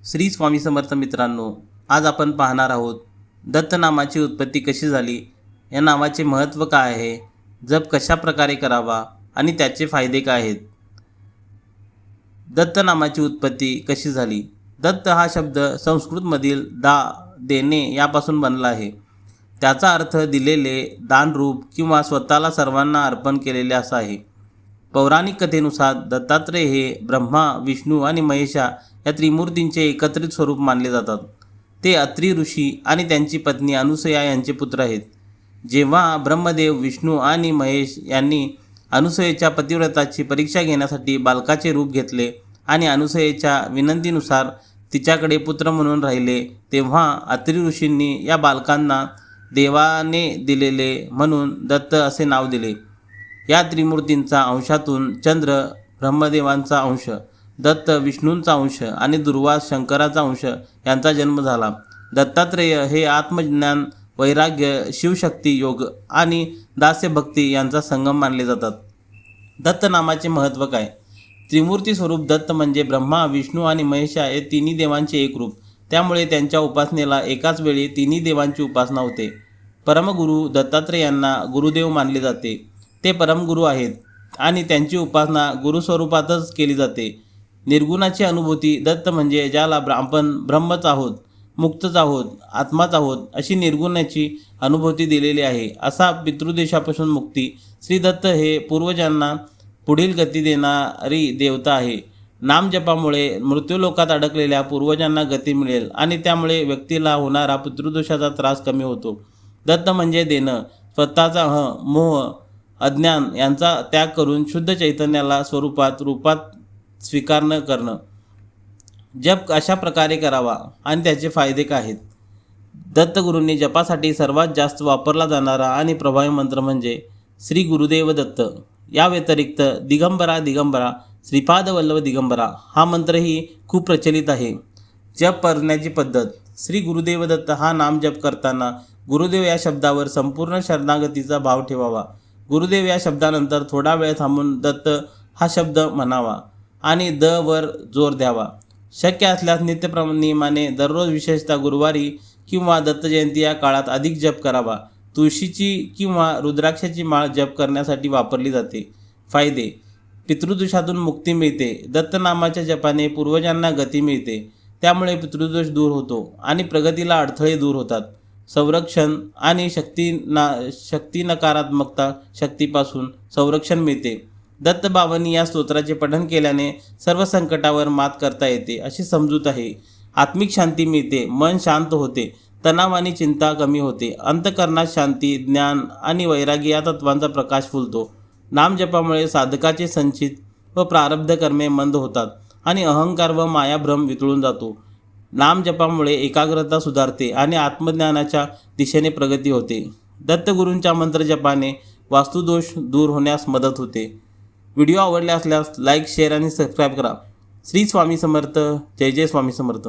श्री स्वामी समर्थ मित्रांनो, आज आपण पाहणार आहोत दत्त नामाची उत्पत्ती कशी झाली, या नावाचे महत्त्व काय आहे, जप कशा प्रकारे करावा आणि त्याचे फायदे काय आहेत. दत्त नामाची उत्पत्ती कशी झाली. दत्त हा शब्द संस्कृतमधील देणे यापासून बनला आहे. त्याचा अर्थ दिलेले, दानरूप किंवा स्वतःला सर्वांना अर्पण केलेले असा आहे. पौराणिक कथेनुसार दत्तात्रेय हे ब्रह्मा, विष्णू आणि महेशा या त्रिमूर्तींचे एकत्रित स्वरूप मानले जातात. ते अत्री ऋषी आणि त्यांची पत्नी अनुसया यांचे पुत्र आहेत. जेव्हा ब्रह्मदेव, विष्णू आणि महेश यांनी अनुसयेच्या पतिव्रताची परीक्षा घेण्यासाठी बालकाचे रूप घेतले आणि अनुसयेच्या विनंतीनुसार तिच्याकडे पुत्र म्हणून राहिले, तेव्हा अत्री ऋषींनी या बालकांना देवाने दिलेले म्हणून दत्त असे नाव दिले. या त्रिमूर्तींचा अंशातून चंद्र ब्रह्मदेवांचा अंश, दत्त विष्णूंचा अंश आणि दुर्वास शंकराचा अंश यांचा जन्म झाला. दत्तात्रेय हे आत्मज्ञान, वैराग्य, शिवशक्ती, योग आणि दास्यभक्ती यांचा संगम मानले जातात. दत्त नामाचे महत्त्व काय. त्रिमूर्ती स्वरूप दत्त म्हणजे ब्रह्मा, विष्णू आणि महेशा हे तिन्ही देवांचे एक रूप. त्यामुळे त्यांच्या उपासनेला एकाच वेळी तिन्ही देवांची उपासना होते. परमगुरू दत्तात्रेयांना गुरुदेव मानले जाते. ते परमगुरू आहेत आणि त्यांची उपासना गुरुस्वरूपातच केली जाते. निर्गुणाची अनुभूती. दत्त म्हणजे ज्याला आपण ब्रह्मच आहोत, मुक्तच आहोत, आत्माच आहोत अशी निर्गुणाची अनुभूती दिलेली आहे. असा पितृदेशापासून मुक्ती. श्री दत्त हे पूर्वजांना पुढील गती देणारी देवता आहे. नामजपामुळे मृत्यूलोकात अडकलेल्या पूर्वजांना गती मिळेल आणि त्यामुळे व्यक्तीला होणारा पितृदोषाचा त्रास कमी होतो. दत्त म्हणजे देणं. स्वतःचा मोह, अज्ञान यांचा त्याग करून शुद्ध चैतन्याला रूपात स्वीकारणं करणं. जप अशा प्रकारे करावा आणि त्याचे फायदे काय आहेत. दत्तगुरूंनी जपासाठी सर्वात जास्त वापरला जाणारा आणि प्रभावी मंत्र म्हणजे श्री गुरुदेव दत्त. या व्यतिरिक्त दिगंबरा दिगंबरा, श्रीपाद वल्लभ दिगंबरा हा मंत्रही खूप प्रचलित आहे. जप करण्याची पद्धत. श्री गुरुदेव दत्त हा नाम जप करताना गुरुदेव या शब्दावर संपूर्ण शरणागतीचा भाव ठेवावा. गुरुदेव या शब्दानंतर थोडा वेळ थांबून दत्त हा शब्द म्हणावा आणि द वर जोर द्यावा. शक्य असल्यास नियमाने दररोज, विशेषतः गुरुवारी किंवा दत्त जयंती या काळात अधिक जप करावा. तुळशीची किंवा रुद्राक्षाची माळ जप करण्यासाठी वापरली जाते. फायदे. पितृदोषातून मुक्ती मिळते. दत्त नामाच्या जपाने पूर्वजांना गती मिळते. त्यामुळे पितृदोष दूर होतो आणि प्रगतीला अडथळे दूर होतात. संरक्षण आणि शक्ती नकारात्मकता शक्तीपासून संरक्षण मिळते. दत्तबाबांनी या स्तोत्राचे पठण केल्याने सर्व संकटावर मात करता येते अशी समजूत आहे. आत्मिक शांती मिळते. मन शांत होते. तणाव आणि चिंता कमी होते. अंतःकरणात शांती, ज्ञान आणि वैराग्य या तत्वांचा प्रकाश फुलतो. नामजपामुळे साधकाचे संचित व प्रारब्ध कर्मे मंद होतात आणि अहंकार व मायाभ्रम वितळून जातो. नामजपामुळे एकाग्रता सुधारते आणि आत्मज्ञानाच्या दिशेने प्रगती होते. दत्तगुरूंच्या मंत्रजपाने वास्तुदोष दूर होण्यास मदत होते. व्हिडिओ आवडले असल्यास लाईक, शेअर आणि सबस्क्राईब करा. श्री स्वामी समर्थ. जय जय स्वामी समर्थ.